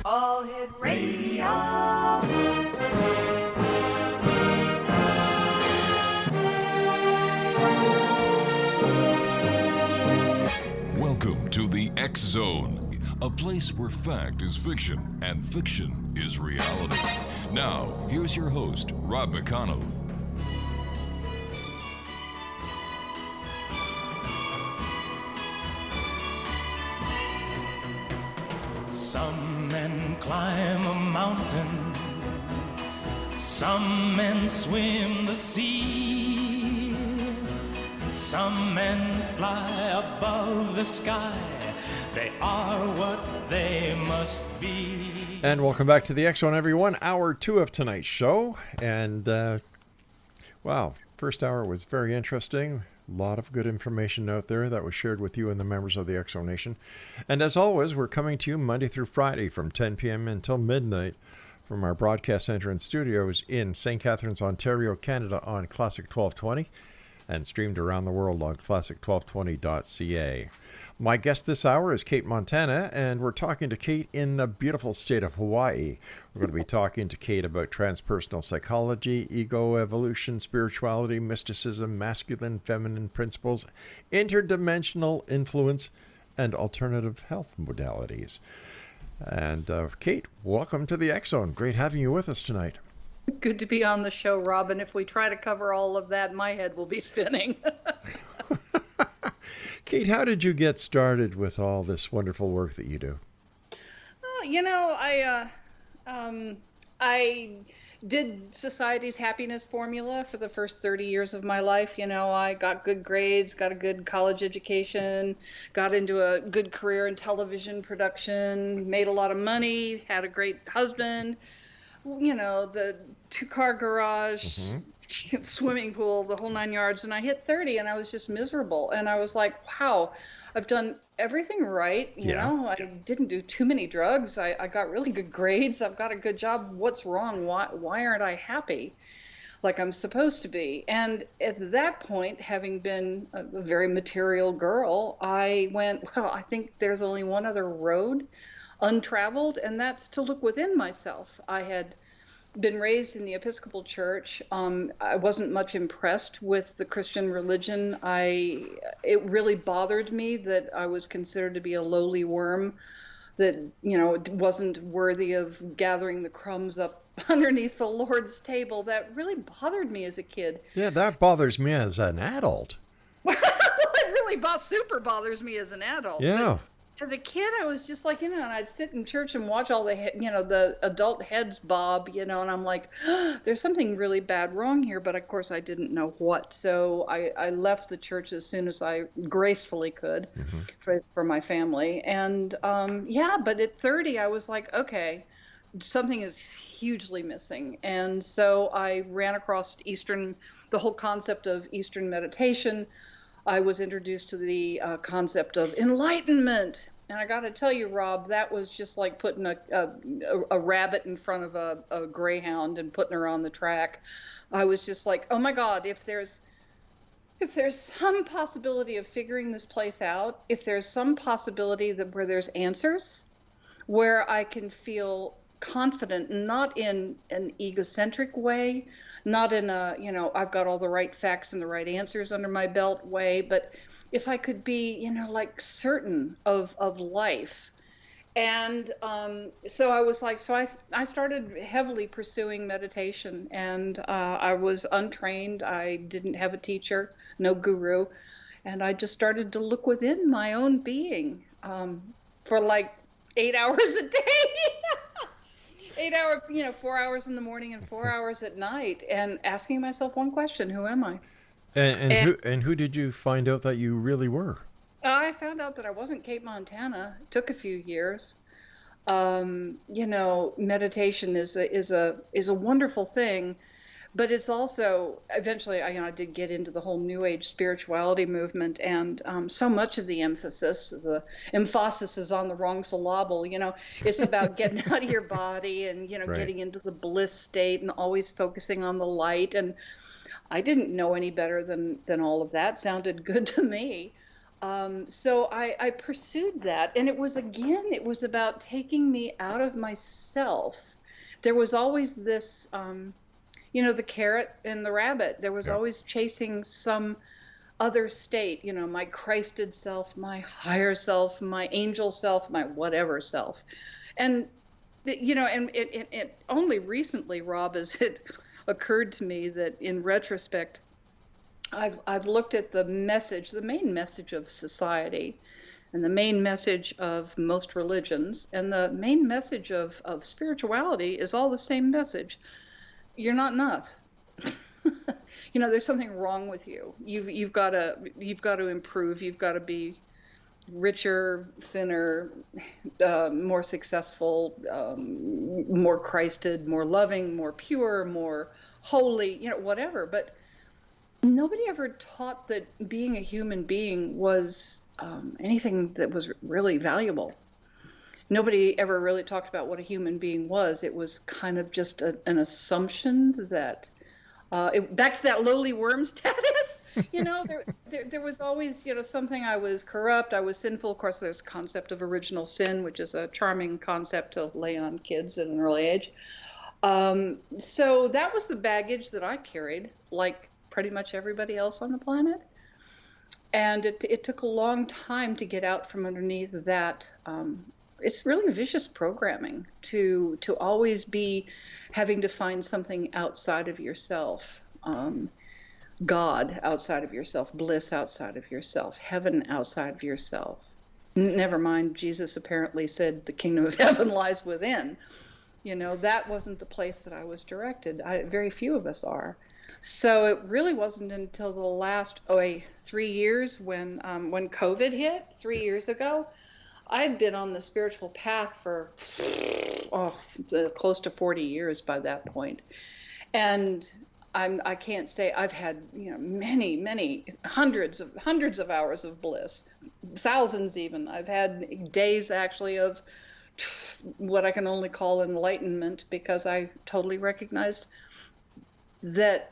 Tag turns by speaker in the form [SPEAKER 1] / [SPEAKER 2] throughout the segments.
[SPEAKER 1] All Hit Radio.
[SPEAKER 2] Welcome to the X Zone, a place where fact is fiction and fiction is reality. Now, here's your host, Rob McConnell.
[SPEAKER 3] Some men climb a mountain, some men swim the sea, some men fly above the sky, they are what they must be.
[SPEAKER 4] And welcome back to the X Zone, everyone. Hour 2 of tonight's show. And, wow, first hour was very interesting. A lot of good information out there that was shared with you and the members of the X Zone Nation. And as always, we're coming to you Monday through Friday from 10 p.m. until midnight from our broadcast center and studios in St. Catharines, Ontario, Canada on Classic 1220 and streamed around the world on classic1220.ca. My guest this hour is Cate Montana, and we're talking to Cate in the beautiful state of Hawaii. We're going to be talking to Cate about transpersonal psychology, ego evolution, spirituality, mysticism, masculine, feminine principles, interdimensional influence, and alternative health modalities. And Cate, welcome to the X Zone. Great having you with us tonight.
[SPEAKER 5] Good to be on the show, Robin. If we try to cover all of that, my head will be spinning.
[SPEAKER 4] Cate, how did you get started with all this wonderful work that you do?
[SPEAKER 5] I did Society's happiness formula for the first 30 years of my life. I got good grades, got a good college education, got into a good career in television production, made a lot of money, had a great husband, the 2-car garage, swimming pool, the whole 9 yards. And I hit 30 and I was just miserable. And I was like, wow, I've done everything right. I didn't do too many drugs. I got really good grades. I've got a good job. What's wrong? Why aren't I happy like I'm supposed to be? And at that point, having been a very material girl, I went, well, I think there's only one other road untraveled, and that's to look within myself. I had been raised in the Episcopal Church. I wasn't much impressed with the Christian religion. It really bothered me that I was considered to be a lowly worm, that, wasn't worthy of gathering the crumbs up underneath the Lord's table. That really bothered me as a kid.
[SPEAKER 4] Yeah, that bothers me as an adult.
[SPEAKER 5] It really super bothers me as an adult.
[SPEAKER 4] Yeah.
[SPEAKER 5] But as a kid, I was just like, and I'd sit in church and watch all the, the adult heads bob, and I'm like, there's something really bad wrong here. But of course, I didn't know what. So I left the church as soon as I gracefully could for my family. And but at 30, I was like, okay, something is hugely missing. And so I ran across the whole concept of Eastern meditation. I was introduced to the concept of enlightenment. And I got to tell you, Rob, that was just like putting a rabbit in front of a greyhound and putting her on the track. I was just like, oh my God, if there's some possibility of figuring this place out, if there's some possibility where there's answers, where I can feel confident, not in an egocentric way, not in I've got all the right facts and the right answers under my belt way, but if I could be, like certain of life. And so I was like, I started heavily pursuing meditation, and I was untrained. I didn't have a teacher, no guru. And I just started to look within my own being for like 8 hours a day. 8 hours, 4 hours in the morning and 4 hours at night, and asking myself one question: who am I?
[SPEAKER 4] And who did you find out that you really were?
[SPEAKER 5] I found out that I wasn't Cate Montana. It took a few years. Meditation is a wonderful thing, but it's also eventually I did get into the whole New Age spirituality movement, and so much of the emphasis is on the wrong syllable. It's about getting out of your body and right. Getting into the bliss state and always focusing on the light. And I didn't know any better than all of that. Sounded good to me. So I pursued that, and it was about taking me out of myself. There was always this, the carrot and the rabbit. There was
[SPEAKER 4] Yeah.
[SPEAKER 5] always chasing some other state, my Christed self, my higher self, my angel self, my whatever self. And, and it only recently, Rob, has it occurred to me that in retrospect, I've looked at the main message of society, and the main message of most religions, and the main message of spirituality is all the same message. You're not enough. There's something wrong with you. You've got to improve. You've got to be richer, thinner, more successful, more Christed, more loving, more pure, more holy, whatever. But nobody ever taught that being a human being was anything that was really valuable. Nobody ever really talked about what a human being was. It was kind of just an assumption that back to that lowly worm status. There was always, something. I was corrupt, I was sinful. Of course, there's the concept of original sin, which is a charming concept to lay on kids at an early age. So that was the baggage that I carried, like pretty much everybody else on the planet. And it took a long time to get out from underneath that. It's really vicious programming to always be having to find something outside of yourself. God outside of yourself, bliss outside of yourself, heaven outside of yourself. Never mind, Jesus apparently said the kingdom of heaven lies within. That wasn't the place that I was directed. Very few of us are. So it really wasn't until the last 3 years when COVID hit 3 years ago. I'd been on the spiritual path for close to 40 years by that point. And I can't say I've had many hundreds of hours of bliss, thousands even. I've had days actually of what I can only call enlightenment, because I totally recognized that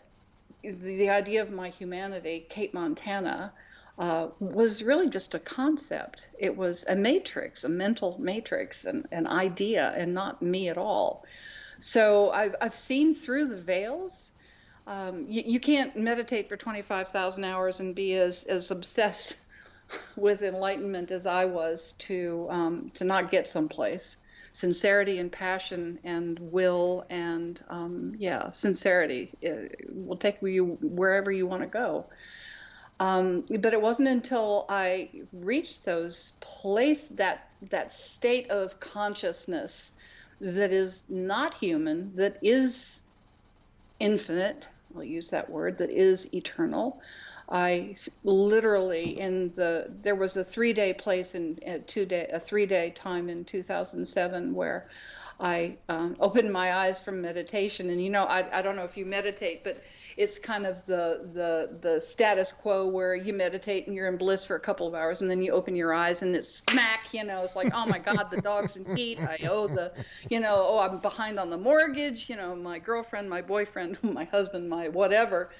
[SPEAKER 5] the idea of my humanity, Cate Montana, was really just a concept. It was a matrix, a mental matrix, an idea, and not me at all. So I've seen through the veils. You can't meditate for 25,000 hours and be as obsessed with enlightenment as I was to not get someplace. Sincerity and passion and will and sincerity will take you wherever you want to go. But it wasn't until I reached that state of consciousness that is not human, that is infinite, I'll use that word, that is eternal. I literally there was a 3-day place a 3-day time in 2007 where I opened my eyes from meditation. And I don't know if you meditate, but it's kind of the status quo where you meditate and you're in bliss for a couple of hours, and then you open your eyes and it's smack, it's like, oh my God, the dog's in heat. I owe I'm behind on the mortgage, my girlfriend, my boyfriend, my husband, my whatever,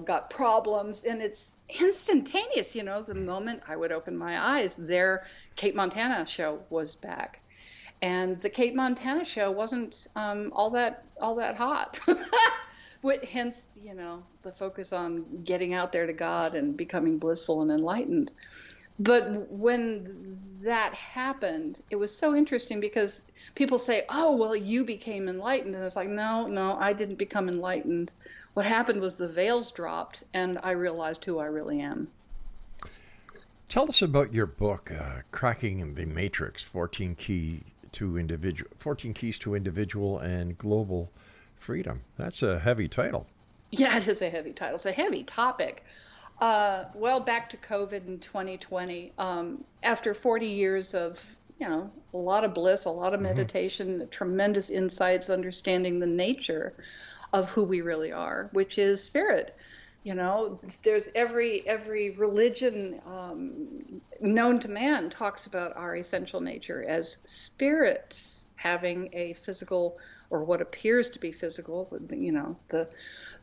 [SPEAKER 5] got problems. And it's instantaneous, the moment I would open my eyes, their Cate Montana show was back. And the Cate Montana show wasn't all that hot. Hence, the focus on getting out there to God and becoming blissful and enlightened. But when that happened, it was so interesting because people say, oh, well, you became enlightened. And it's like, no, I didn't become enlightened. What happened was the veils dropped and I realized who I really am.
[SPEAKER 4] Tell us about your book, Cracking the Matrix, 14 Keys to Individual and Global Freedom. That's a heavy title.
[SPEAKER 5] Yeah, it is a heavy title. It's a heavy topic. Back to COVID in 2020, after 40 years of, a lot of bliss, a lot of meditation, tremendous insights, understanding the nature of who we really are, which is spirit. You know, there's every religion known to man talks about our essential nature as spirits having a physical, or what appears to be physical. You know,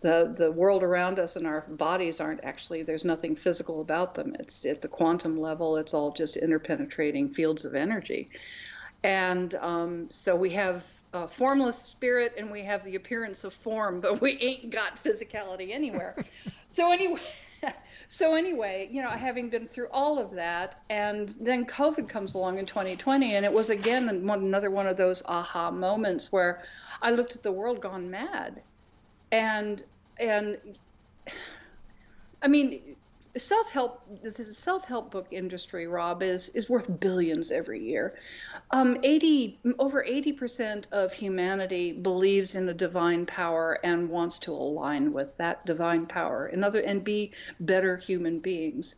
[SPEAKER 5] the world around us and our bodies aren't actually, there's nothing physical about them. It's at the quantum level. It's all just interpenetrating fields of energy. And so we have a formless spirit and we have the appearance of form, but we ain't got physicality anywhere. So anyway, you know, having been through all of that, and then COVID comes along in 2020, and it was again another one of those aha moments where I looked at the world gone mad. And I mean, the self-help book industry, Rob, is worth billions every year. Over 80% of humanity believes in a divine power and wants to align with that divine power and be better human beings.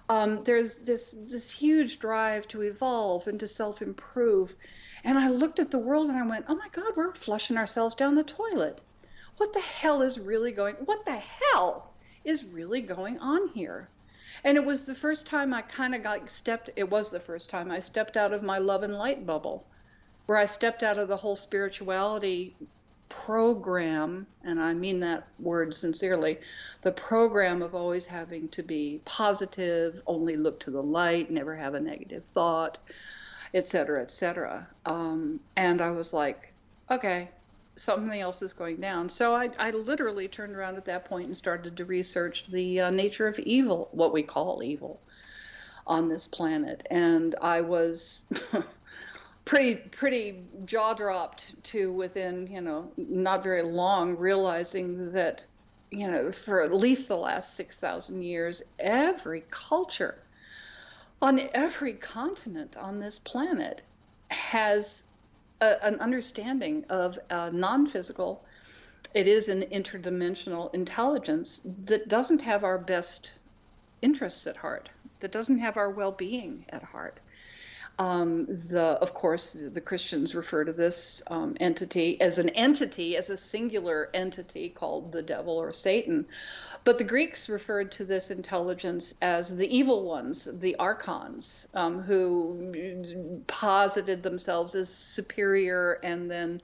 [SPEAKER 5] There's this huge drive to evolve and to self-improve. And I looked at the world and I went, oh my God, we're flushing ourselves down the toilet. What the hell is really going on here? And it was the first time I kind of it was the first time I stepped out of my love and light bubble, where I stepped out of the whole spirituality program, and I mean that word sincerely, the program of always having to be positive, only look to the light, never have a negative thought, et cetera, et cetera. And I was like, okay, something else is going down. So I literally turned around at that point and started to research the nature of evil, what we call evil, on this planet. And I was pretty jaw-dropped to within, you know, not very long, realizing that, you know, for at least the last 6,000 years, every culture on every continent on this planet has an understanding of non-physical. It is an interdimensional intelligence that doesn't have our best interests at heart, that doesn't have our well-being at heart. Of course, the Christians refer to this entity, as a singular entity called the devil or Satan. But the Greeks referred to this intelligence as the evil ones, the archons, who posited themselves as superior and then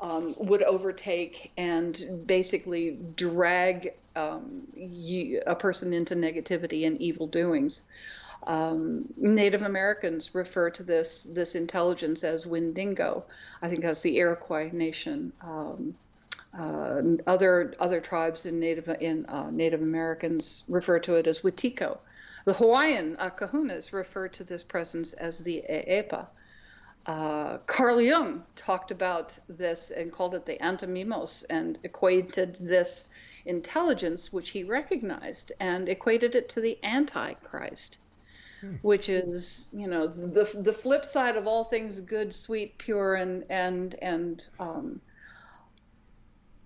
[SPEAKER 5] would overtake and basically drag a person into negativity and evil doings. Native Americans refer to this intelligence as Wendigo. I think that's the Iroquois nation. Other tribes in Native Americans refer to it as Wetiko. The Hawaiian kahunas refer to this presence as the Eepa. Carl Jung talked about this and called it the antimimos, and equated this intelligence, which he recognized, and equated it to the Antichrist, which is, you know, the flip side of all things good, sweet, pure, and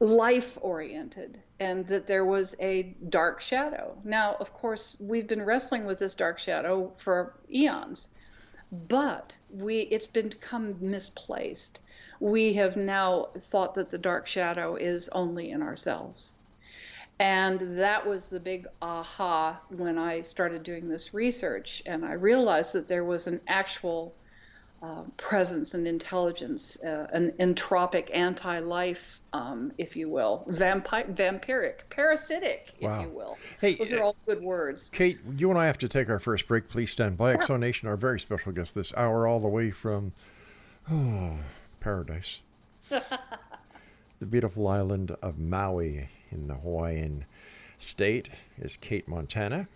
[SPEAKER 5] life-oriented, and that there was a dark shadow. Now, of course, we've been wrestling with this dark shadow for eons, but it's become misplaced. We have now thought that the dark shadow is only in ourselves. And that was the big aha when I started doing this research, and I realized that there was an actual presence and intelligence, an entropic anti-life, if you will, vampiric, parasitic, if you will.
[SPEAKER 4] Hey,
[SPEAKER 5] those are all good words.
[SPEAKER 4] Kate, you and I have to take our first break. Please stand by. Exo Nation, our very special guest this hour, all the way from paradise, the beautiful island of Maui in the Hawaiian state, is Cate Montana.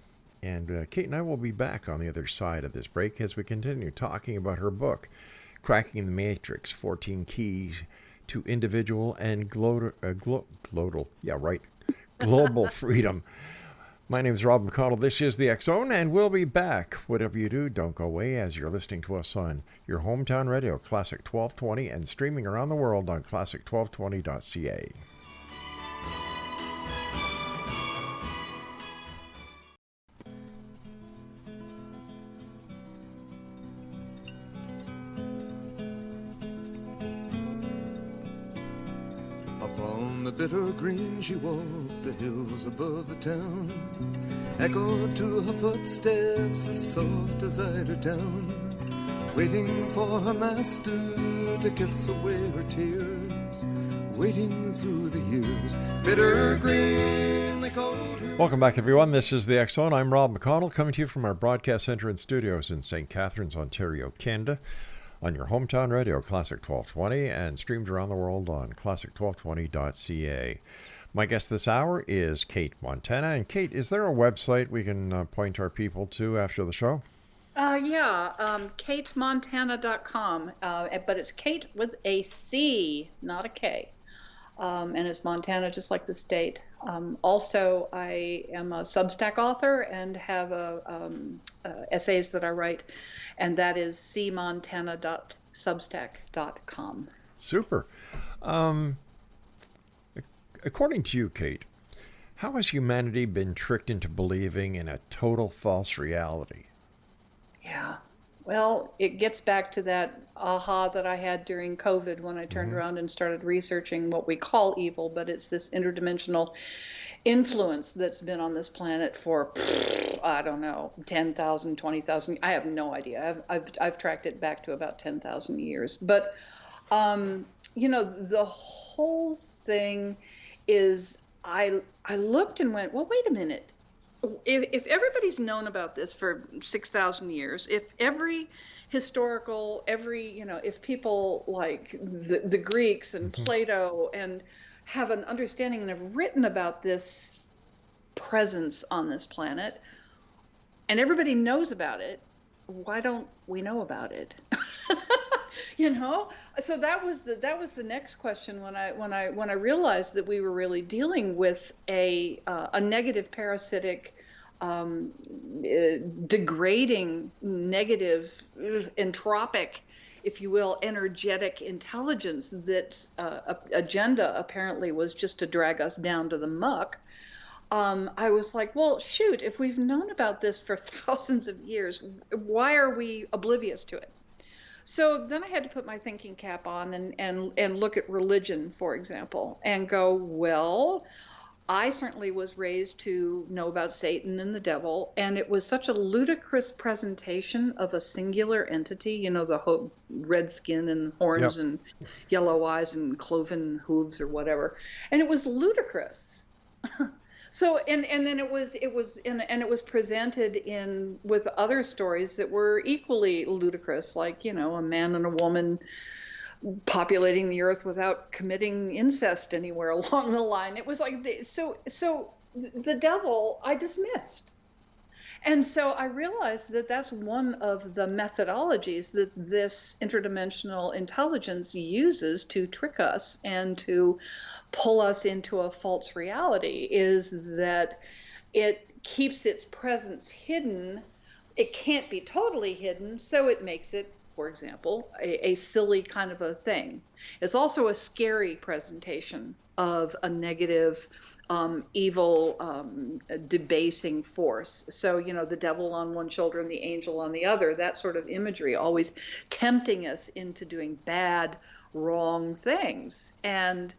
[SPEAKER 4] And Kate and I will be back on the other side of this break as we continue talking about her book, Cracking the Matrix, 14 Keys to Individual and Global Freedom. My name is Rob McConnell. This is the X Zone, and we'll be back. Whatever you do, don't go away as you're listening to us on your hometown radio, Classic 1220, and streaming around the world on classic1220.ca.
[SPEAKER 6] the bitter green she walked the hills above the town. Echoed to her footsteps as soft as eider down, waiting for her master to kiss away her tears, waiting through the years. Bitter green, they called her.
[SPEAKER 4] Welcome back, everyone. This is the X Zone. I'm Rob McConnell, coming to you from our broadcast center and studios in St. Catharines, Ontario, Canada, on your hometown radio, Classic 1220, and streamed around the world on classic1220.ca. My guest this hour is Cate Montana. And Cate, is there a website we can point our people to after the show?
[SPEAKER 5] CateMontana.com, but it's Cate with a C, not a K. And it's Montana, just like the state. Also, I am a Substack author and have essays that I write, and that is cmontana.substack.com.
[SPEAKER 4] Super. According to you, Cate, how has humanity been tricked into believing in a total false reality?
[SPEAKER 5] Yeah. Well, it gets back to that aha that I had during COVID when I turned around and started researching what we call evil, but it's this interdimensional influence that's been on this planet for, I don't know, 10,000, 20,000. I have no idea. I've tracked it back to about 10,000 years. But, the whole thing is I looked and went, well, wait a minute. If everybody's known about this for 6,000 years, if every historical, if people like the Greeks and Plato and have an understanding and have written about this presence on this planet, and everybody knows about it, why don't we know about it? So that was the next question when I realized that we were really dealing with a negative, parasitic, degrading, negative, entropic, if you will, energetic intelligence that agenda apparently was just to drag us down to the muck. I was like, well, shoot, if we've known about this for thousands of years, why are we oblivious to it? So then I had to put my thinking cap on and look at religion, for example, and go, well, I certainly was raised to know about Satan and the devil, and it was such a ludicrous presentation of a singular entity, the whole red skin and horns and yellow eyes and cloven hooves or whatever, and it was ludicrous. So and then it was presented with other stories that were equally ludicrous, like a man and a woman populating the earth without committing incest anywhere along the line. It was like so the devil I dismissed. And so I realized that that's one of the methodologies that this interdimensional intelligence uses to trick us and to pull us into a false reality, is that it keeps its presence hidden. It can't be totally hidden, so it makes it, for example, a silly kind of a thing. It's also a scary presentation of a negative, evil, debasing force. So, the devil on one shoulder and the angel on the other, that sort of imagery, always tempting us into doing bad, wrong things. And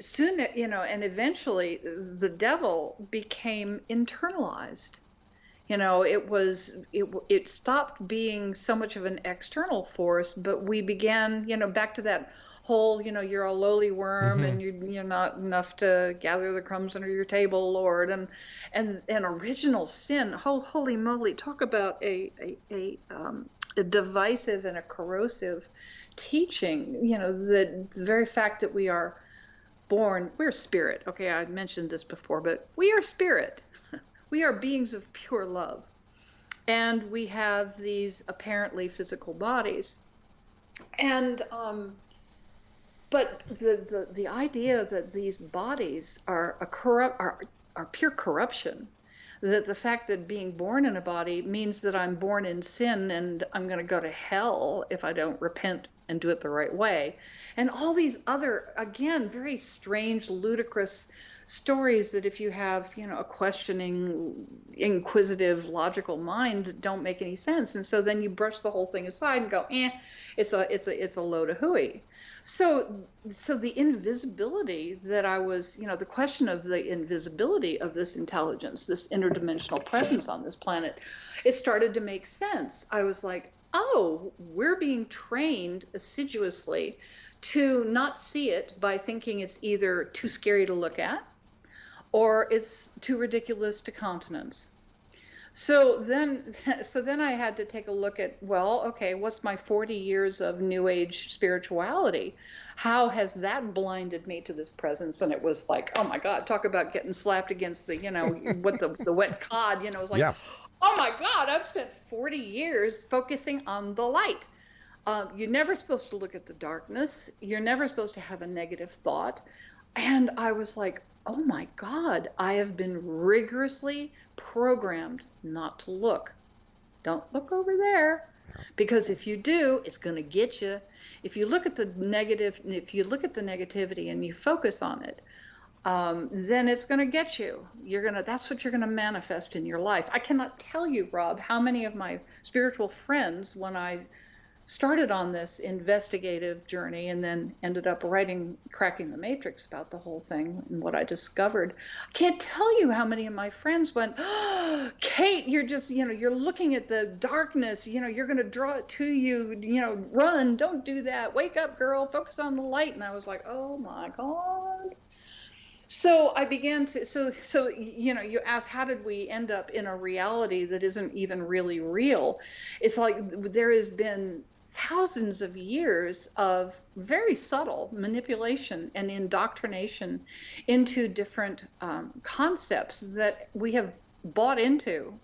[SPEAKER 5] soon, and eventually the devil became internalized. It stopped being so much of an external force, but we began, back to that whole, you're a lowly worm and you're not enough to gather the crumbs under your table, Lord, and original sin. Holy moly! Talk about a divisive and a corrosive teaching. The very fact that we are born, we're spirit. Okay, I mentioned this before, but we are spirit. We are beings of pure love, and we have these apparently physical bodies. And but the idea that these bodies are pure corruption, that the fact that being born in a body means that I'm born in sin and I'm going to go to hell if I don't repent and do it the right way, and all these other, again, very strange, ludicrous stories that if you have, a questioning, inquisitive, logical mind, don't make any sense. And so then you brush the whole thing aside and go, it's a load of hooey. So the invisibility that I was, the question of the invisibility of this intelligence, this interdimensional presence on this planet, it started to make sense. I was like, oh, we're being trained assiduously to not see it by thinking it's either too scary to look at or it's too ridiculous to countenance. So then I had to take a look at, well, okay, what's my 40 years of New Age spirituality? How has that blinded me to this presence? And it was like, oh my God, talk about getting slapped against the, what the wet cod, it was like, yeah. Oh my God, I've spent 40 years focusing on the light. You're never supposed to look at the darkness. You're never supposed to have a negative thought. And I was like, oh my God, I have been rigorously programmed not to look. Don't look over there, because if you do, it's going to get you. If you look at the negativity and you focus on it, then it's going to get you. That's what you're going to manifest in your life. I cannot tell you, Rob, how many of my spiritual friends, when I started on this investigative journey and then ended up writing Cracking the Matrix about the whole thing and what I discovered, I can't tell you how many of my friends went, oh, Cate, you're just, you're looking at the darkness, you're going to draw it to you, run, don't do that, wake up, girl, focus on the light. And I was like, oh my God. So I began to, you asked, how did we end up in a reality that isn't even really real? It's like there has been thousands of years of very subtle manipulation and indoctrination into different concepts that we have bought into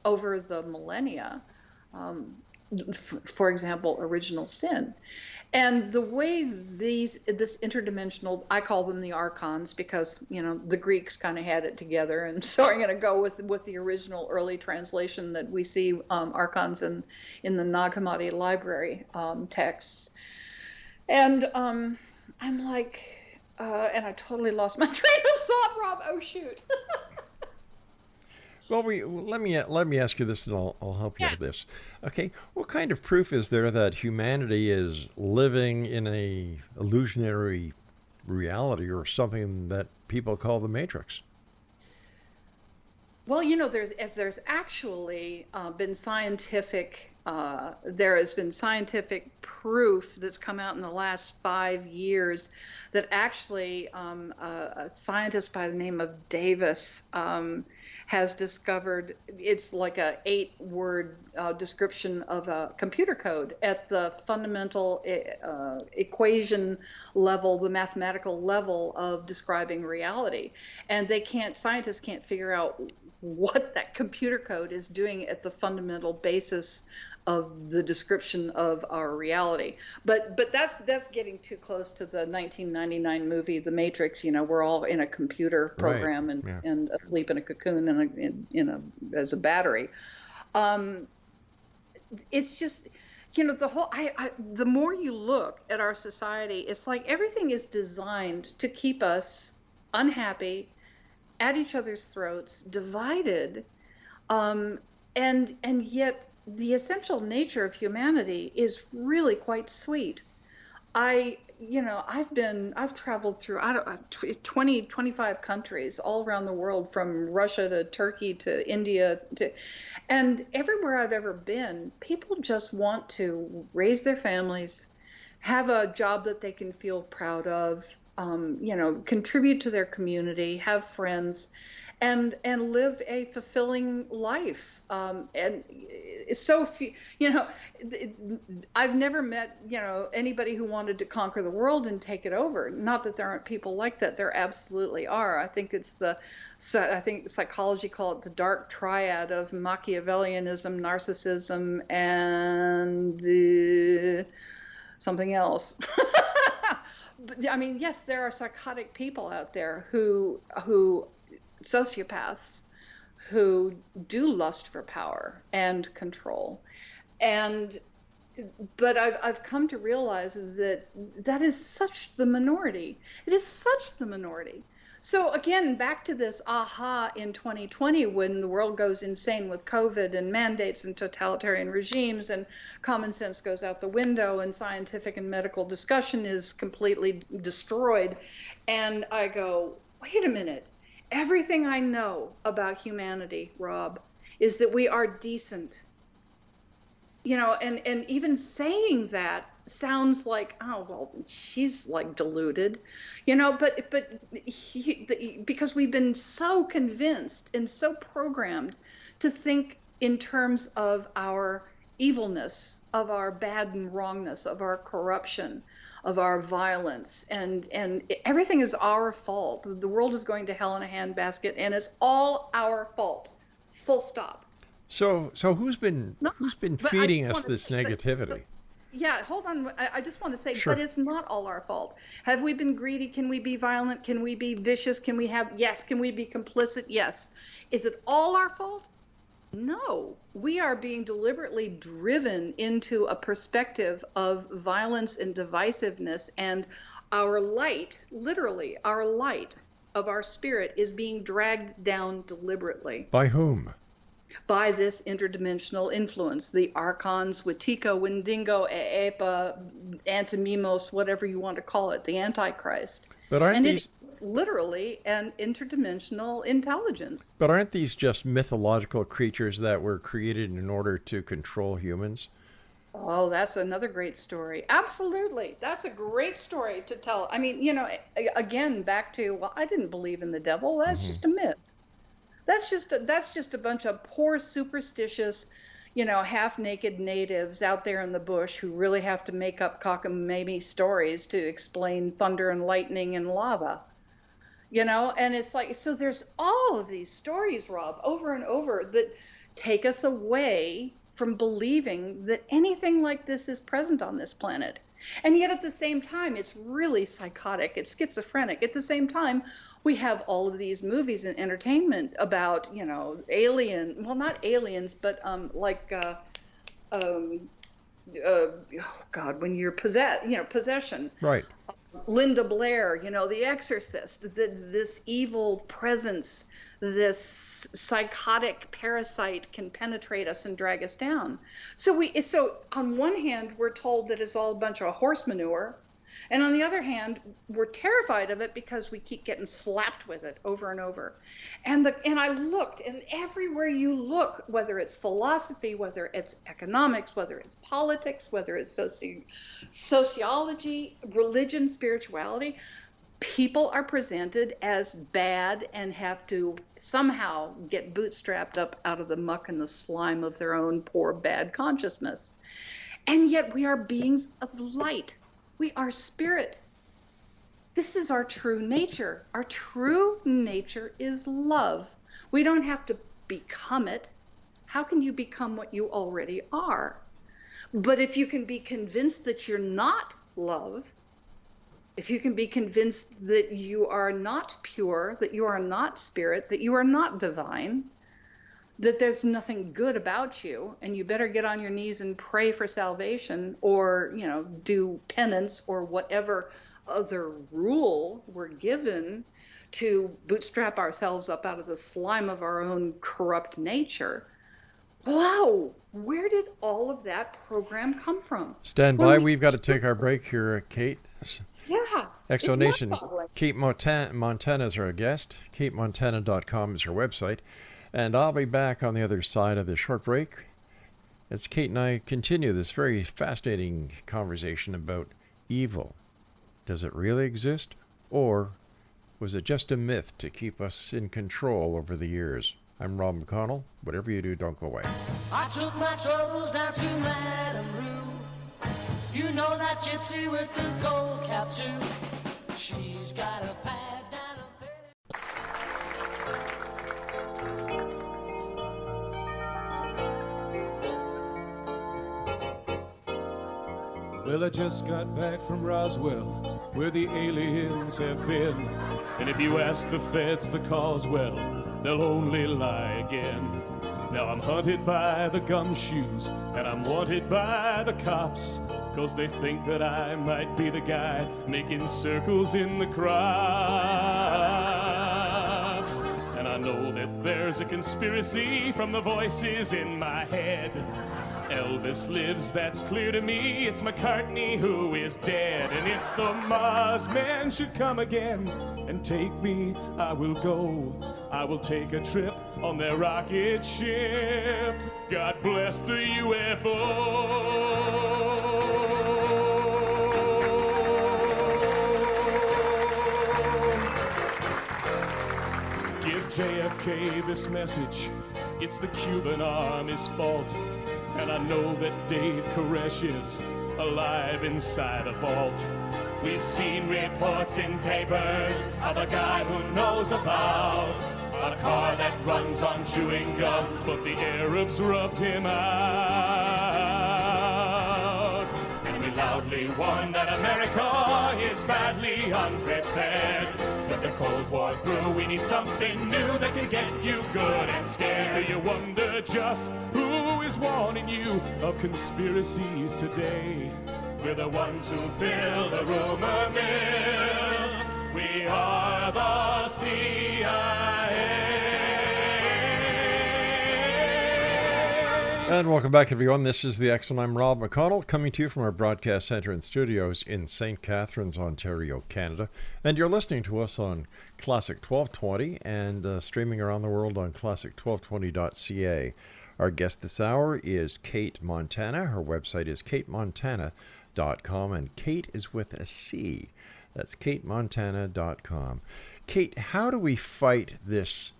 [SPEAKER 5] over the millennia. For example, original sin. And the way this interdimensional, I call them the archons because, the Greeks kind of had it together. And so I'm going to go with the original early translation that we see archons in the Nag Hammadi library texts. And I'm like, and I totally lost my train of thought, Rob. Oh, shoot.
[SPEAKER 4] Well, let me ask you this, and I'll help you with this. Okay, what kind of proof is there that humanity is living in a illusionary reality or something that people call the Matrix?
[SPEAKER 5] Well, there's actually been scientific. There has been scientific proof that's come out in the last 5 years that actually a scientist by the name of Davis has discovered, it's like a 8-word description of a computer code at the fundamental equation level, the mathematical level of describing reality. And scientists can't figure out what that computer code is doing at the fundamental basis of the description of our reality. But that's getting too close to the 1999 movie, The Matrix. We're all in a computer program and asleep in a cocoon and as a battery. It's just, the whole, the more you look at our society, it's like everything is designed to keep us unhappy, at each other's throats, divided, and yet the essential nature of humanity is really quite sweet. I've traveled through 25 countries all around the world, from Russia to Turkey to India and everywhere I've ever been, people just want to raise their families, have a job that they can feel proud of, contribute to their community, have friends, and live a fulfilling life. And so few, I've never met, anybody who wanted to conquer the world and take it over. Not that there aren't people like that. There absolutely are. I think I think psychology call it the dark triad of Machiavellianism, narcissism, and something else. But, yes, there are psychotic people out there who sociopaths who do lust for power and control. But I've come to realize that is such the minority. It is such the minority. So again, back to this aha in 2020, when the world goes insane with COVID and mandates and totalitarian regimes, and common sense goes out the window, and scientific and medical discussion is completely destroyed. And I go, wait a minute. Everything I know about humanity, Rob, is that we are decent. And even saying that sounds like, oh, well, she's like deluded, because we've been so convinced and so programmed to think in terms of our evilness, of our bad and wrongness, of our corruption, of our violence, and everything is our fault. The world is going to hell in a handbasket, and it's all our fault. Full stop.
[SPEAKER 4] So who's been feeding us this negativity?
[SPEAKER 5] Yeah, hold on. I just want to say,
[SPEAKER 4] Sure.
[SPEAKER 5] But it's not all our fault. Have we been greedy? Can we be violent? Can we be vicious? Can we be complicit? Yes. Is it all our fault? No. We are being deliberately driven into a perspective of violence and divisiveness, and our light, literally our light of our spirit, is being dragged down deliberately.
[SPEAKER 4] By whom?
[SPEAKER 5] By this interdimensional influence, the archons, Wetiko, Wendigo, Eepa, Antimimos, whatever you want to call it, the Antichrist.
[SPEAKER 4] But aren't
[SPEAKER 5] it's literally an interdimensional intelligence.
[SPEAKER 4] But aren't these just mythological creatures that were created in order to control humans?
[SPEAKER 5] Oh, that's another great story. Absolutely. That's a great story to tell. I mean, again, back to, well, I didn't believe in the devil. That's just a myth. That's just a bunch of poor, superstitious, half-naked natives out there in the bush who really have to make up cockamamie stories to explain thunder and lightning and lava. And it's like, so there's all of these stories, Rob, over and over, that take us away from believing that anything like this is present on this planet. And yet at the same time, it's really psychotic. It's schizophrenic. At the same time, we have all of these movies and entertainment about, not aliens, but when you're possession.
[SPEAKER 4] Right.
[SPEAKER 5] Linda Blair, The Exorcist, this evil presence, this psychotic parasite can penetrate us and drag us down. So on one hand, we're told that it's all a bunch of horse manure. And on the other hand, we're terrified of it because we keep getting slapped with it over and over. And I looked, and everywhere you look, whether it's philosophy, whether it's economics, whether it's politics, whether it's sociology, religion, spirituality, people are presented as bad and have to somehow get bootstrapped up out of the muck and the slime of their own poor, bad consciousness. And yet we are beings of light. We are spirit. This is our true nature. Our true nature is love. We don't have to become it. How can you become what you already are? But if you can be convinced that you're not love, if you can be convinced that you are not pure, that you are not spirit, that you are not divine, that there's nothing good about you, and you better get on your knees and pray for salvation, or, do penance, or whatever other rule we're given to bootstrap ourselves up out of the slime of our own corrupt nature. Wow, where did all of that program come from?
[SPEAKER 4] Stand by. We've got to take our break here, Kate.
[SPEAKER 5] Yeah.
[SPEAKER 4] Exonation. Cate Montana is our guest. CateMontana.com is her website. And I'll be back on the other side of the short break as Kate and I continue this very fascinating conversation about evil. Does it really exist? Or was it just a myth to keep us in control over the years? I'm Rob McConnell. Whatever you do, don't go away.
[SPEAKER 7] I took my troubles down to Madame Rue. You know that gypsy with the gold cap too. She's got a pad down a
[SPEAKER 8] Well, I just got back from Roswell, where the aliens have been. And if you ask the feds the cause, well, they'll only lie again. Now I'm hunted by the gumshoes, and I'm wanted by the cops, 'cause they think that I might be the guy making circles in the crowd. I know that there's a conspiracy from the voices in my head. Elvis lives, that's clear to me. It's McCartney who is dead. And if the Mars man should come again and take me, I will go. I will take a trip on their rocket ship. God bless the UFO. Give JFK this message. It's the Cuban Army's fault. And I know that Dave Koresh is alive inside a vault. We've seen reports in papers of a guy who knows about a car that runs on chewing gum, but the Arabs rubbed him out. And we loudly warn that America is badly unprepared. With the Cold War through, we need something new that can get you good and scared. Do you wonder just who is warning you of conspiracies today? We're the ones who fill the rumor mill. We are the CIA.
[SPEAKER 4] And welcome back, everyone. This is the X, and I'm Rob McConnell, coming to you from our broadcast center and studios in St. Catharines, Ontario, Canada. And you're listening to us on Classic 1220 and streaming around the world on classic1220.ca. Our guest this hour is Cate Montana. Her website is catemontana.com, and Cate is with a C. That's catemontana.com. Cate, how do we fight this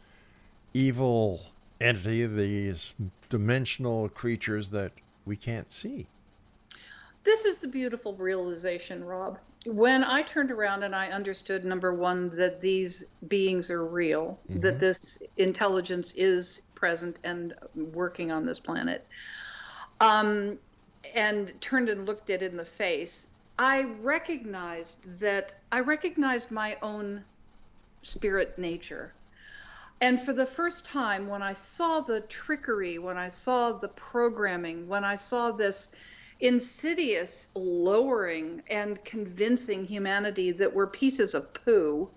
[SPEAKER 4] evil entity, these dimensional creatures that we can't see?
[SPEAKER 5] This is the beautiful realization, Rob. When I turned around and I understood, number one, that these beings are real, that this intelligence is present and working on this planet, and turned and looked it in the face, I recognized my own spirit nature. And for the first time, when I saw the trickery, when I saw the programming, when I saw this insidious lowering and convincing humanity that we're pieces of poo,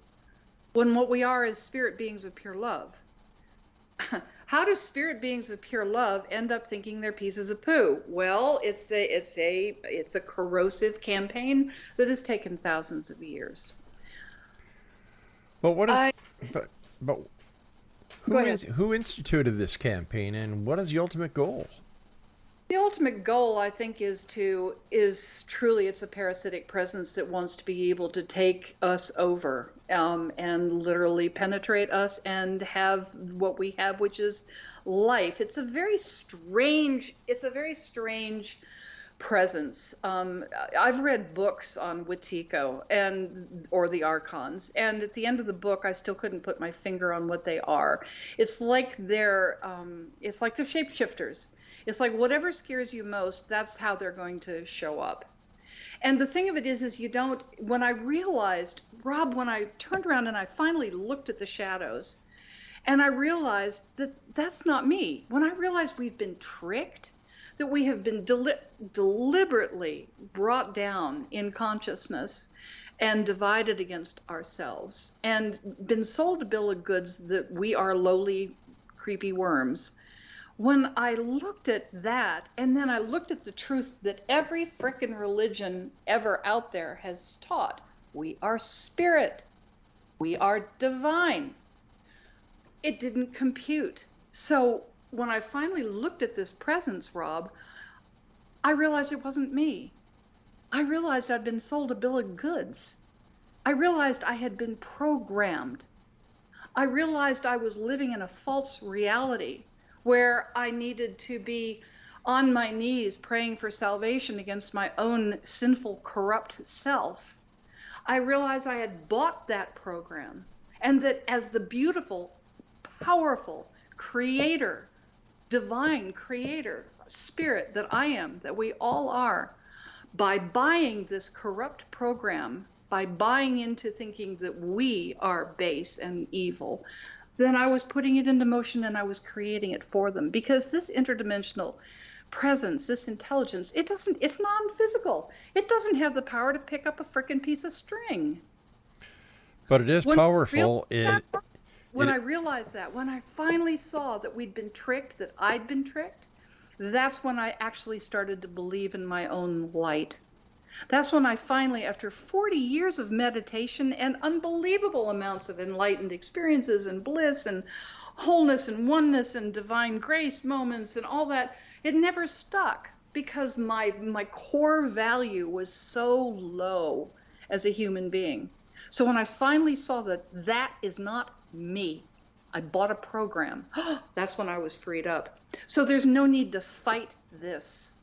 [SPEAKER 5] when what we are is spirit beings of pure love. How do spirit beings of pure love end up thinking they're pieces of poo? Well, it's a corrosive campaign that has taken thousands of years.
[SPEAKER 4] But what is who instituted this campaign, and what is the ultimate goal?
[SPEAKER 5] The ultimate goal, I think, is truly it's a parasitic presence that wants to be able to take us over, and literally penetrate us and have what we have, which is life. It's a very strange presence. I've read books on Wetiko or the Archons, and at the end of the book, I still couldn't put my finger on what they are. It's like they're shapeshifters. It's like whatever scares you most, that's how they're going to show up. And the thing of it is when I realized, Rob, when I turned around and I finally looked at the shadows, and I realized that that's not me. When I realized we've been tricked, that we have been deliberately brought down in consciousness and divided against ourselves and been sold a bill of goods that we are lowly, creepy worms. When I looked at that, and then I looked at the truth that every frickin' religion ever out there has taught, we are spirit, we are divine, it didn't compute. So when I finally looked at this presence, Rob, I realized it wasn't me. I realized I'd been sold a bill of goods. I realized I had been programmed. I realized I was living in a false reality where I needed to be on my knees praying for salvation against my own sinful, corrupt self. I realized I had bought that program, and that as the beautiful, powerful creator, divine creator, spirit that I am, that we all are, by buying this corrupt program, by buying into thinking that we are base and evil, then I was putting it into motion and I was creating it for them. Because this interdimensional presence, this intelligence, it's non-physical. It doesn't have the power to pick up a frickin' piece of string.
[SPEAKER 4] But it is powerful.
[SPEAKER 5] When I realized that, when I finally saw that we'd been tricked, that I'd been tricked, that's when I actually started to believe in my own light. That's when I finally, after 40 years of meditation and unbelievable amounts of enlightened experiences and bliss and wholeness and oneness and divine grace moments and all that, it never stuck because my core value was so low as a human being. So when I finally saw that that is not me, I bought a program. That's when I was freed up. So there's no need to fight this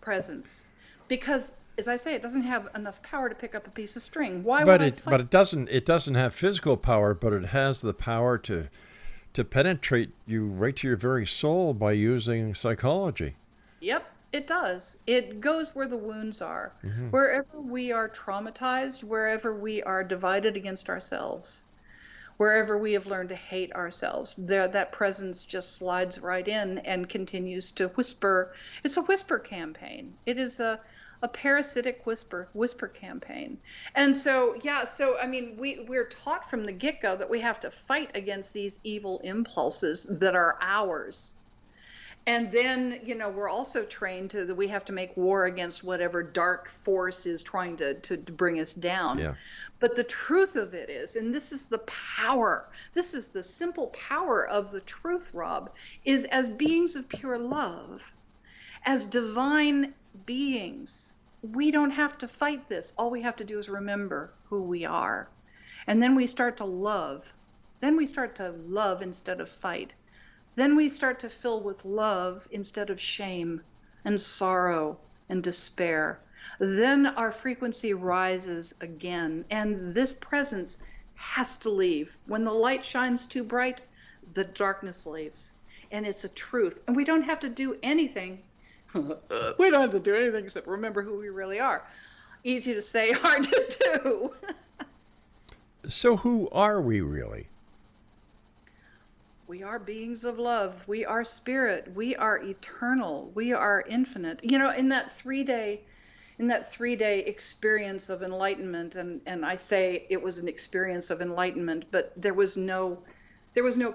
[SPEAKER 5] presence because, as I say, it doesn't have enough power to pick up a piece of string. Why would I fight?
[SPEAKER 4] But it doesn't have physical power, but it has the power to penetrate you right to your very soul by using psychology.
[SPEAKER 5] Yep, it does. It goes where the wounds are. Wherever we are traumatized, wherever we are divided against ourselves, wherever we have learned to hate ourselves, that presence just slides right in and continues to whisper. It's a whisper campaign. It is a parasitic whisper campaign. And so, I mean, we're taught from the get-go that we have to fight against these evil impulses that are ours. And then, we're also trained that we have to make war against whatever dark force is trying to bring us down.
[SPEAKER 4] Yeah.
[SPEAKER 5] But the truth of it is, and this is the power, this is the simple power of the truth, Rob, is as beings of pure love, as divine beings, we don't have to fight this. All we have to do is remember who we are. And then we start to love. Then we start to love instead of fight. Then we start to fill with love instead of shame and sorrow and despair. Then our frequency rises again. And this presence has to leave. When the light shines too bright, the darkness leaves. And it's a truth. And we don't have to do anything. We don't have to do anything except remember who we really are. Easy to say, hard to do.
[SPEAKER 4] So who are we really?
[SPEAKER 5] We are beings of love. We are spirit. We are eternal. We are infinite. In that 3-day experience of enlightenment, and I say it was an experience of enlightenment, but there was no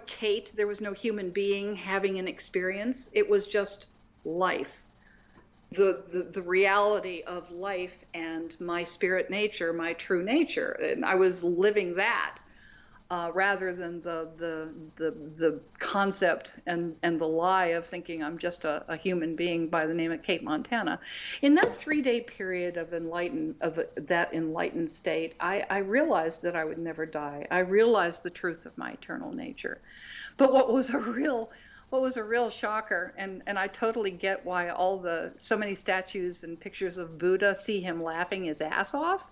[SPEAKER 5] Cate, there was no human being having an experience. It was just life. The reality of life and my spirit nature, my true nature. And I was living that rather than the concept and the lie of thinking I'm just a human being by the name of Cate Montana. In that 3-day period of that enlightened state, I realized that I would never die. I realized the truth of my eternal nature. But what was a real shocker, and I totally get why so many statues and pictures of Buddha see him laughing his ass off.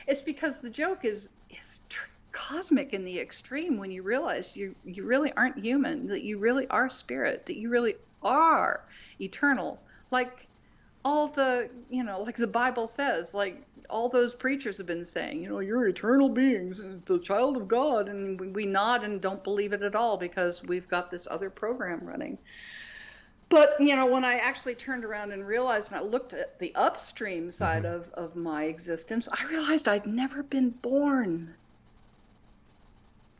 [SPEAKER 5] It's because the joke is cosmic in the extreme when you realize you really aren't human, that you really are spirit, that you really are eternal. Like all like the Bible says, like all those preachers have been saying, you're eternal beings, the child of God, and we nod and don't believe it at all because we've got this other program running. But, when I actually turned around and realized, and I looked at the upstream side of my existence, I realized I'd never been born.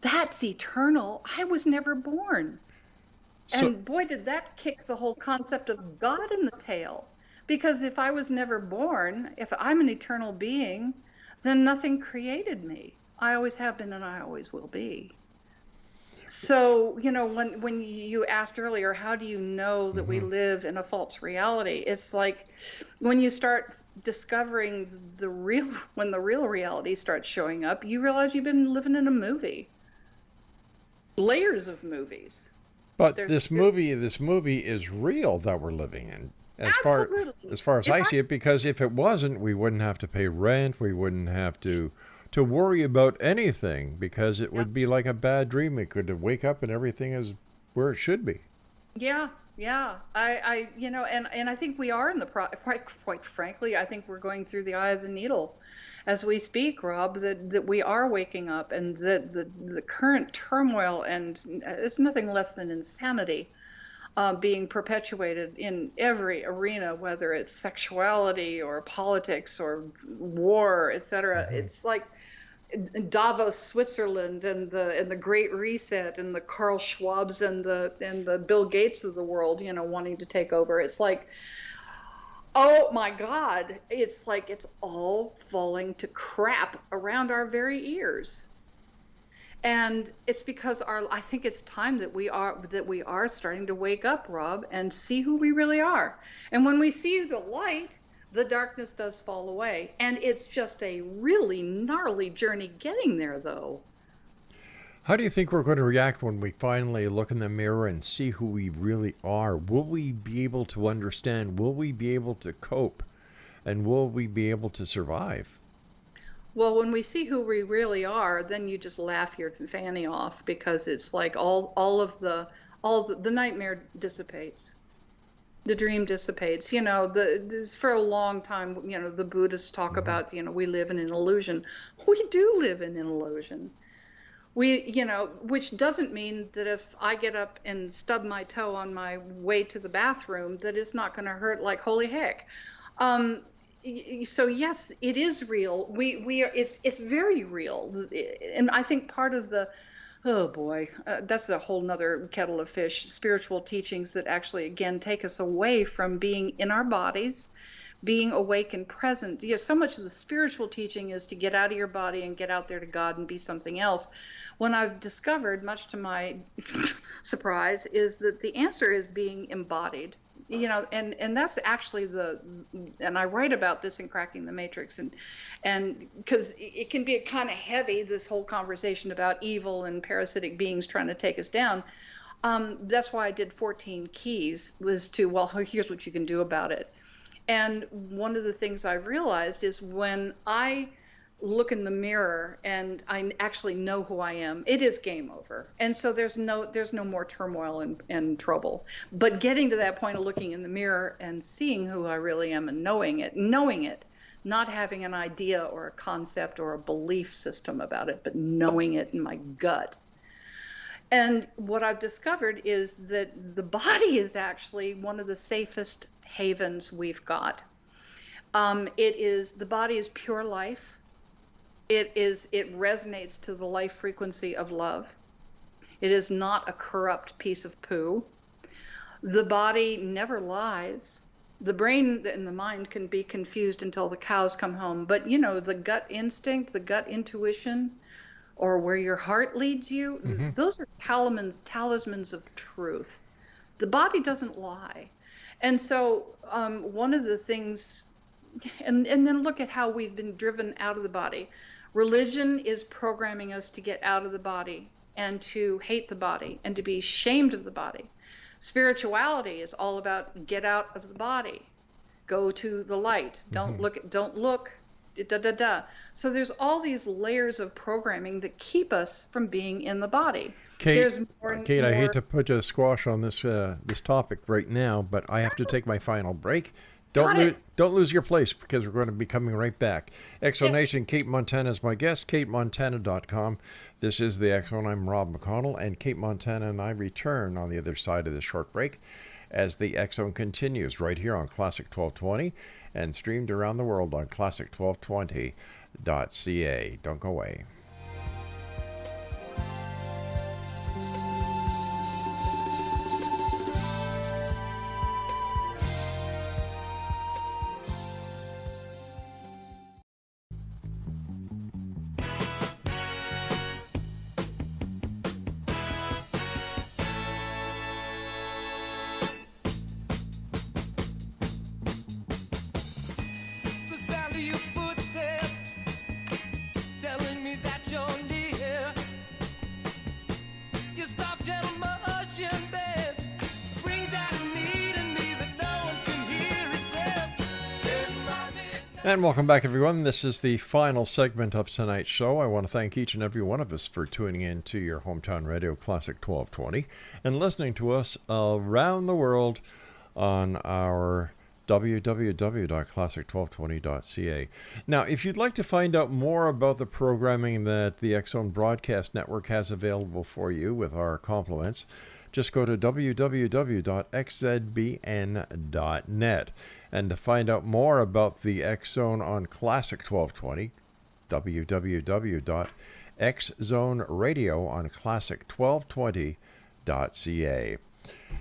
[SPEAKER 5] That's eternal. I was never born. And boy, did that kick the whole concept of God in the tail. Because if I was never born, if I'm an eternal being, then nothing created me. I always have been and I always will be. So, when you asked earlier, how do you know that we live in a false reality? It's like when you start discovering when the real reality starts showing up, you realize you've been living in a movie. Layers of movies.
[SPEAKER 4] But this movie is real that we're living in. As far as I see it, because if it wasn't, we wouldn't have to pay rent. We wouldn't have to worry about anything because it would be like a bad dream. We could wake up and everything is where it should be.
[SPEAKER 5] Yeah. And I think we are in quite frankly, I think we're going through the eye of the needle as we speak, Rob, that we are waking up, and the current turmoil, and it's nothing less than insanity, being perpetuated in every arena, whether it's sexuality or politics or war, etc. It's like Davos, Switzerland, and the Great Reset, and the Carl Schwabs and the Bill Gates of the world, wanting to take over. It's like, oh my God, it's like it's all falling to crap around our very ears. And it's because I think it's time that we are starting to wake up, Rob, and see who we really are. And when we see the light, the darkness does fall away. And it's just a really gnarly journey getting there, though.
[SPEAKER 4] How do you think we're going to react when we finally look in the mirror and see who we really are? Will we be able to understand? Will we be able to cope? And will we be able to survive?
[SPEAKER 5] Well, when we see who we really are, then you just laugh your fanny off, because it's like all the nightmare dissipates. The dream dissipates. For a long time, the Buddhists talk about, we live in an illusion. We do live in an illusion. Which doesn't mean that if I get up and stub my toe on my way to the bathroom, that it's not going to hurt like holy heck. So yes, it is real. It's very real. And I think part of oh boy, that's a whole nother kettle of fish, spiritual teachings that actually, again, take us away from being in our bodies, being awake and present. So much of the spiritual teaching is to get out of your body and get out there to God and be something else. When I've discovered, much to my surprise, is that the answer is being embodied. And that's actually and I write about this in Cracking the Matrix, and because it can be kind of heavy, this whole conversation about evil and parasitic beings trying to take us down. That's why I did 14 keys, was to, well, here's what you can do about it. And one of the things I've realized is when I look in the mirror and I actually know who I am, it is game over. And so there's no more turmoil and trouble. But getting to that point of looking in the mirror and seeing who I really am and knowing it, not having an idea or a concept or a belief system about it, but knowing it in my gut. And what I've discovered is that the body is actually one of the safest havens we've got. The body is pure life. It resonates to the life frequency of love. It is not a corrupt piece of poo. The body never lies. The brain and the mind can be confused until the cows come home. But the gut instinct, the gut intuition, or where your heart leads you, those are talismans of truth. The body doesn't lie. And so one of the things, and then look at how we've been driven out of the body. Religion is programming us to get out of the body and to hate the body and to be ashamed of the body. Spirituality is all about get out of the body, go to the light, don't look, So there's all these layers of programming that keep us from being in the body.
[SPEAKER 4] Kate, I hate to put a squash on this topic right now, but I have to take my final break. Don't lose your place, because we're going to be coming right back. Exonation, yes. Cate Montana is my guest, CateMontana.com. This is the Exxon. I'm Rob McConnell, and Cate Montana and I return on the other side of this short break as the Exxon continues right here on Classic 1220 and streamed around the world on classic1220.ca. Don't go away. And welcome back, everyone. This is the final segment of tonight's show. I want to thank each and every one of us for tuning in to your hometown radio, Classic 1220, and listening to us around the world on our www.classic1220.ca. Now, if you'd like to find out more about the programming that the X-Zone Broadcast Network has available for you with our compliments, just go to www.xzbn.net. And to find out more about the X-Zone on Classic 1220, www.xzoneradio on classic1220.ca.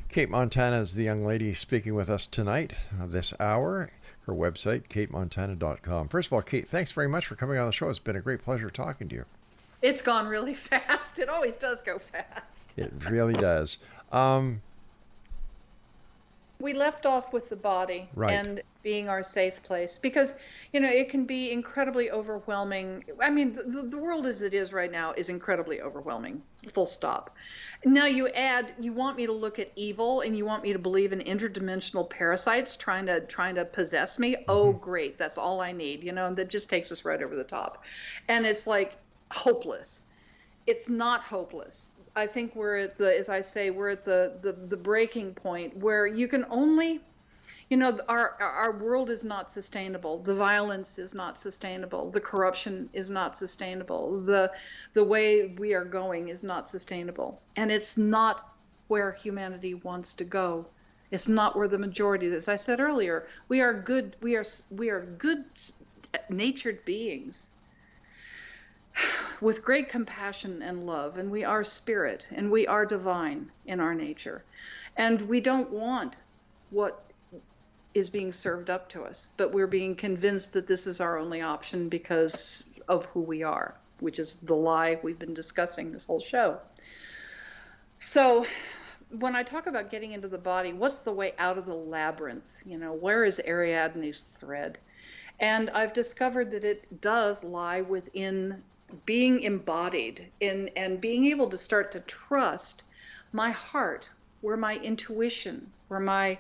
[SPEAKER 4] Cate Montana is the young lady speaking with us tonight, this hour. Her website, catemontana.com. First of all, Cate, thanks very much for coming on the show. It's been a great pleasure talking to you.
[SPEAKER 5] It's gone really fast. It always does go fast.
[SPEAKER 4] It really does.
[SPEAKER 5] We left off with the body and being our safe place because, it can be incredibly overwhelming. I mean, the world as it is right now is incredibly overwhelming, full stop. Now you want me to look at evil and you want me to believe in interdimensional parasites trying to possess me. Oh, great. That's all I need, and that just takes us right over the top. And it's like hopeless. It's not hopeless. I think we're at the breaking point where you can only, our world is not sustainable. The violence is not sustainable. The corruption is not sustainable. The way we are going is not sustainable. And it's not where humanity wants to go. It's not where the majority, as I said earlier, we are good natured beings with great compassion and love, and we are spirit, and we are divine in our nature. And we don't want what is being served up to us, but we're being convinced that this is our only option because of who we are, which is the lie we've been discussing this whole show. So when I talk about getting into the body, what's the way out of the labyrinth? Where is Ariadne's thread? And I've discovered that it does lie within being embodied and being able to start to trust my heart, where my intuition, where my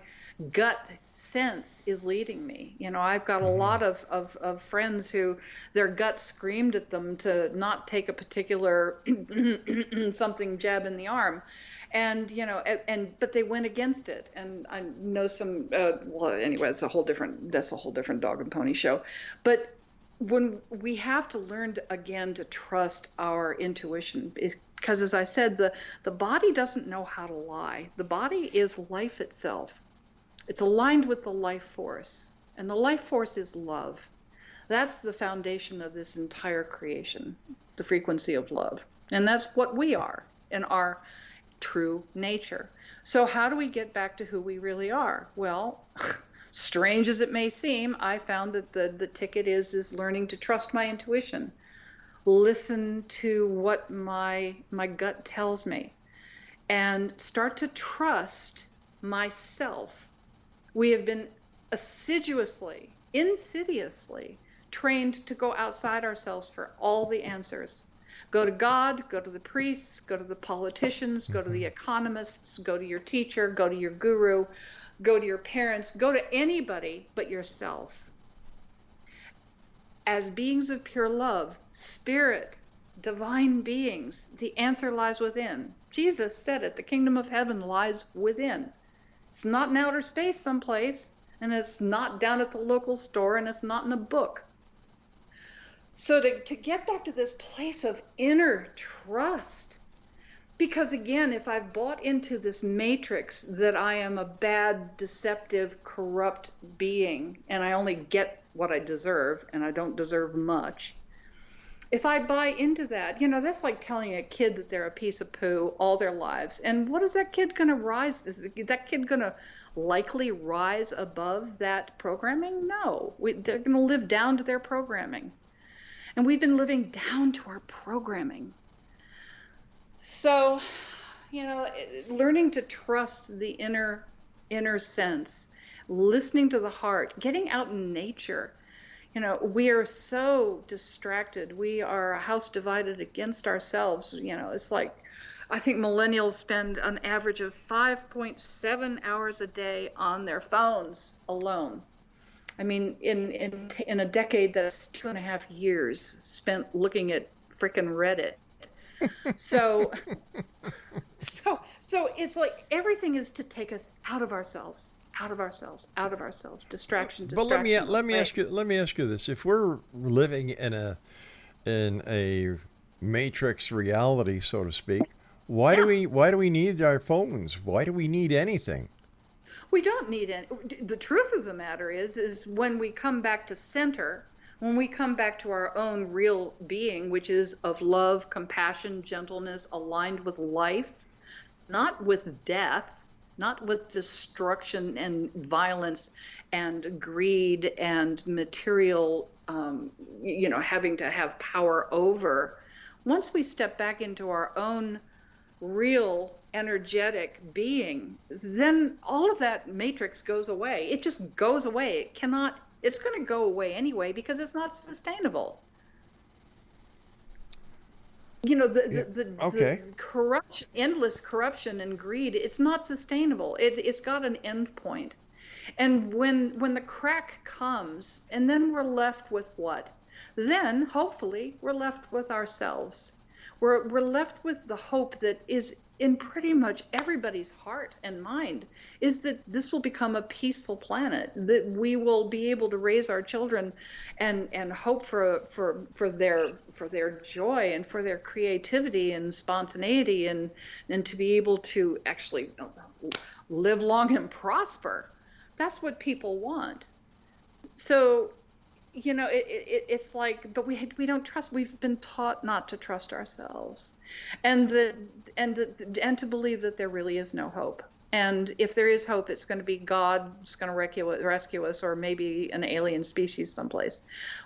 [SPEAKER 5] gut sense is leading me. I've got a lot of friends who their gut screamed at them to not take a particular something jab in the arm. And, but they went against it. And I know some, anyway, that's a whole different dog and pony show. But when we have to learn again to trust our intuition, because as I said, the body doesn't know how to lie. The body is life itself. It's aligned with the life force, and the life force is love. That's the foundation of this entire creation, the frequency of love. And that's what we are in our true nature. So how do we get back to who we really are? Well, strange as it may seem, I found that the ticket is learning to trust my intuition, listen to what my gut tells me, and start to trust myself. We have been insidiously trained to go outside ourselves for all the answers. Go to God, go to the priests, go to the politicians, go to the economists, go to your teacher, go to your guru, go to your parents, go to anybody but yourself. As beings of pure love, spirit, divine beings, the answer lies within. Jesus said it, the kingdom of heaven lies within. It's not in outer space someplace, and it's not down at the local store, and it's not in a book. So to get back to this place of inner trust, because again, if I've bought into this matrix that I am a bad, deceptive, corrupt being, and I only get what I deserve, and I don't deserve much, if I buy into that, that's like telling a kid that they're a piece of poo all their lives. And what is that kid going to rise? Is that kid going to likely rise above that programming? No, they're going to live down to their programming. And we've been living down to our programming. So, learning to trust the inner sense, listening to the heart, getting out in nature. We are so distracted. We are a house divided against ourselves. It's like, I think millennials spend an average of 5.7 hours a day on their phones alone. I mean, in a decade, that's 2.5 years spent looking at frickin' Reddit. So it's like everything is to take us out of ourselves. Distraction.
[SPEAKER 4] But let me ask you this: if we're living in a matrix reality, so to speak, why do we need our phones? Why do we need anything?
[SPEAKER 5] We don't need any. The truth of the matter is when we come back to center, When we come back to our own real being, which is of love, compassion, gentleness, aligned with life, not with death, not with destruction and violence and greed and material, having to have power over. Once we step back into our own real energetic being, then all of that matrix goes away. It just goes away. It's going to go away anyway because it's not sustainable. The corruption, endless corruption and greed, it's not sustainable. It's got an end point. And when the crack comes, and then we're left with what? Then hopefully we're left with ourselves. We're left with the hope that is in pretty much everybody's heart and mind, is that this will become a peaceful planet, that we will be able to raise our children and hope for their joy and for their creativity and spontaneity and to be able to actually live long and prosper. That's what people want. So it's like, but we don't trust. We've been taught not to trust ourselves, and to believe that there really is no hope. And if there is hope, it's going to be God's going to rescue us, or maybe an alien species someplace.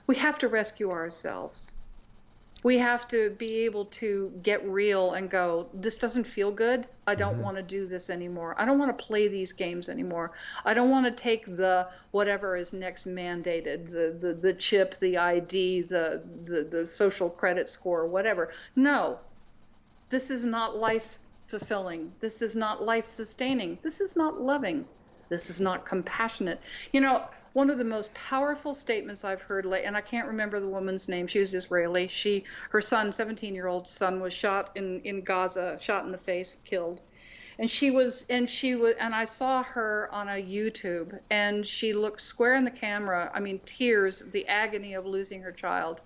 [SPEAKER 5] We have to rescue ourselves. We have to be able to get real and go, this doesn't feel good. I don't want to do this anymore. I don't want to play these games anymore. I don't want to take the whatever is next mandated, the chip, the ID, the social credit score, whatever. No, this is not life fulfilling. This is not life sustaining. This is not loving. This is not compassionate. One of the most powerful statements I've heard, and I can't remember the woman's name. She was Israeli. Her son, 17-year-old son, was shot in Gaza, shot in the face, killed. And I saw her on a YouTube, and she looked square in the camera. I mean, tears, the agony of losing her child,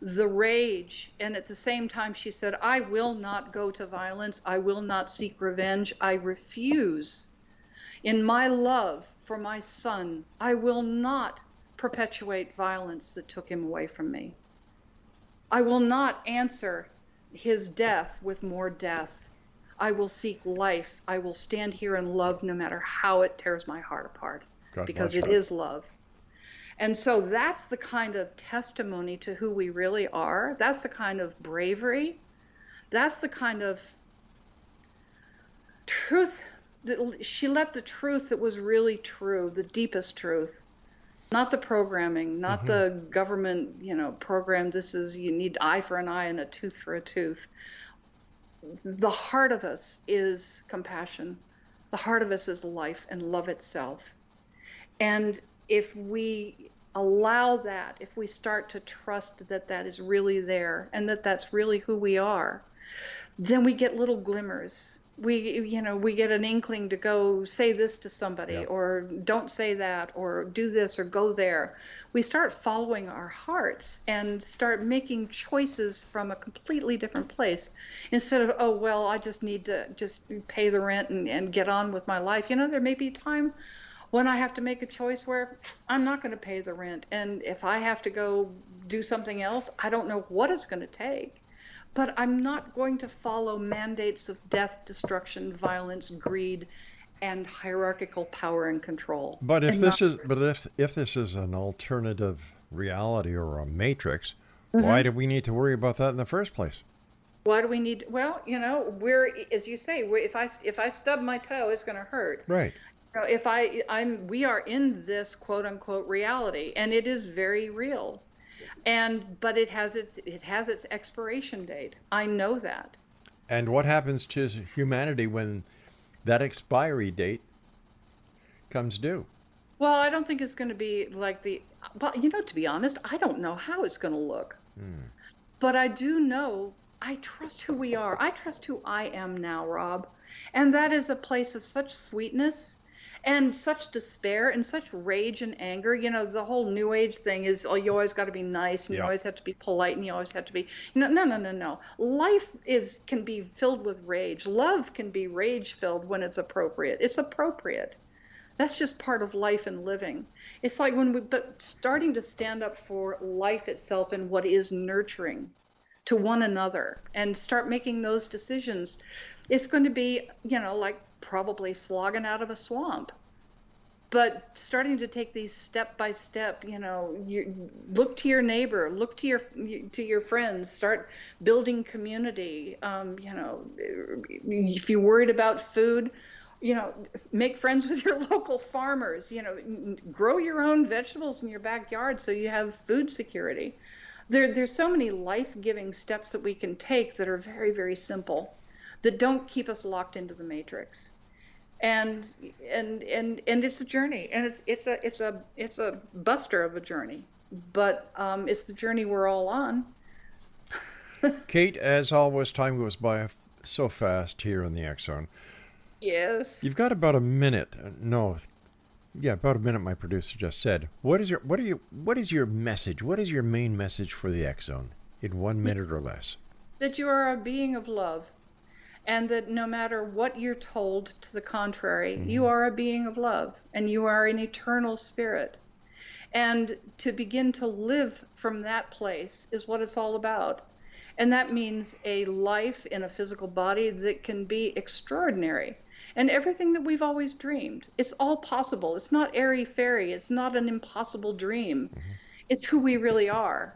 [SPEAKER 5] the rage. And at the same time, she said, I will not go to violence. I will not seek revenge. I refuse. In my love for my son, I will not perpetuate violence that took him away from me. I will not answer his death with more death. I will seek life. I will stand here in love no matter how it tears my heart apart, because it is love. And so that's the kind of testimony to who we really are. That's the kind of bravery. That's the kind of truth. She let the truth that was really true, the deepest truth, not the programming, not the government, program. This is, you need eye for an eye and a tooth for a tooth. The heart of us is compassion. The heart of us is life and love itself. And if we allow that, if we start to trust that that is really there and that that's really who we are, then we get little glimmers. We get an inkling to go say this to somebody, or don't say that, or do this, or go there. We start following our hearts and start making choices from a completely different place, instead of, oh, well, I just need to just pay the rent and get on with my life. There may be a time when I have to make a choice where I'm not going to pay the rent. And if I have to go do something else, I don't know what it's going to take. But I'm not going to follow mandates of death, destruction, violence, greed, and hierarchical power and control.
[SPEAKER 4] But if this is an alternative reality or a matrix, why do we need to worry about that in the first place?
[SPEAKER 5] Why do we need? Well, we're, as you say, if I stub my toe, it's going to hurt.
[SPEAKER 4] Right.
[SPEAKER 5] We are in this quote unquote reality, and it is very real. But it has its expiration date. I know that.
[SPEAKER 4] And what happens to humanity when that expiry date comes due?
[SPEAKER 5] Well, I don't think it's going to be like to be honest, I don't know how it's going to look. But I do know, I trust who we are. I trust who I am now, Rob. And that is a place of such sweetness and such despair and such rage and anger. The whole New Age thing is, oh, you always got to be nice, and you always have to be polite, and you always have to be. No. Life can be filled with rage. Love can be rage filled when it's appropriate. It's appropriate. That's just part of life and living. It's like but starting to stand up for life itself and what is nurturing to one another and start making those decisions. It's going to be, like probably slogging out of a swamp. But starting to take these step by step, you look to your neighbor, look to your friends, start building community. If you're worried about food, make friends with your local farmers. Grow your own vegetables in your backyard so you have food security. There's so many life-giving steps that we can take that are very, very simple, that don't keep us locked into the matrix. And it's a journey, and it's a buster of a journey, but it's the journey we're all on.
[SPEAKER 4] Cate, as always, time goes by so fast here in the X Zone.
[SPEAKER 5] Yes.
[SPEAKER 4] You've got about a minute. About a minute. My producer just said. What is your message? What is your main message for the X Zone in 1 minute or less?
[SPEAKER 5] That you are a being of love. And that no matter what you're told to the contrary, you are a being of love, and you are an eternal spirit. And to begin to live from that place is what it's all about. And that means a life in a physical body that can be extraordinary. And everything that we've always dreamed, it's all possible. It's not airy-fairy. It's not an impossible dream. It's who we really are.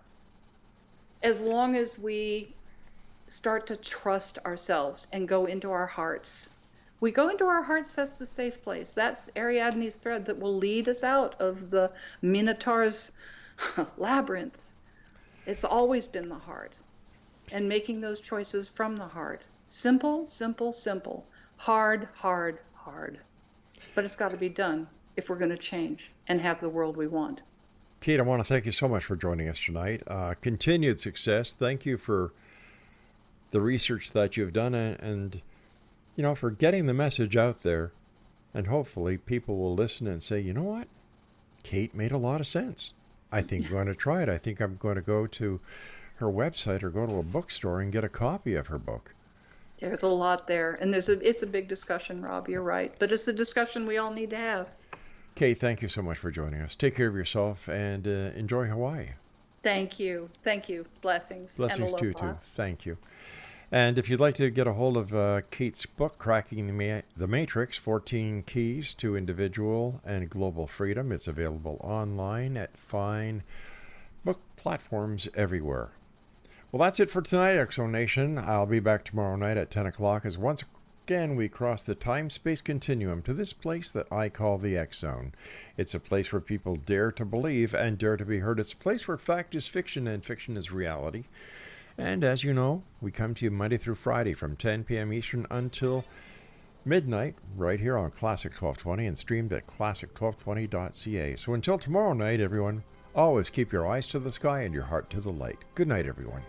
[SPEAKER 5] As long as we start to trust ourselves and go into our hearts. We go into our hearts, that's the safe place. That's Ariadne's thread that will lead us out of the Minotaur's labyrinth. It's always been the heart. And making those choices from the heart. Simple, simple, simple. Hard, hard, hard. But it's got to be done if we're going to change and have the world we want.
[SPEAKER 4] Cate, I want to thank you so much for joining us tonight. Continued success. Thank you for the research that you've done and for getting the message out there. And hopefully people will listen and say, you know what? Cate made a lot of sense. I think I'm going to try it. I think I'm going to go to her website or go to a bookstore and get a copy of her book.
[SPEAKER 5] There's a lot there. And it's a big discussion, Rob. You're right. But it's the discussion we all need to have.
[SPEAKER 4] Cate, thank you so much for joining us. Take care of yourself and enjoy Hawaii.
[SPEAKER 5] Thank you. Thank you. Blessings.
[SPEAKER 4] Blessings
[SPEAKER 5] and
[SPEAKER 4] to you, too. Thank you. And if you'd like to get a hold of Cate's book, Cracking the Matrix, 14 Keys to Individual and Global Freedom, it's available online at fine book platforms everywhere. Well, that's it for tonight, X Zone Nation. I'll be back tomorrow night at 10 o'clock as once again we cross the time-space continuum to this place that I call the X Zone. It's a place where people dare to believe and dare to be heard. It's a place where fact is fiction and fiction is reality. And as you know, we come to you Monday through Friday from 10 p.m. Eastern until midnight, right here on Classic 1220 and streamed at classic1220.ca. So until tomorrow night, everyone, always keep your eyes to the sky and your heart to the light. Good night, everyone.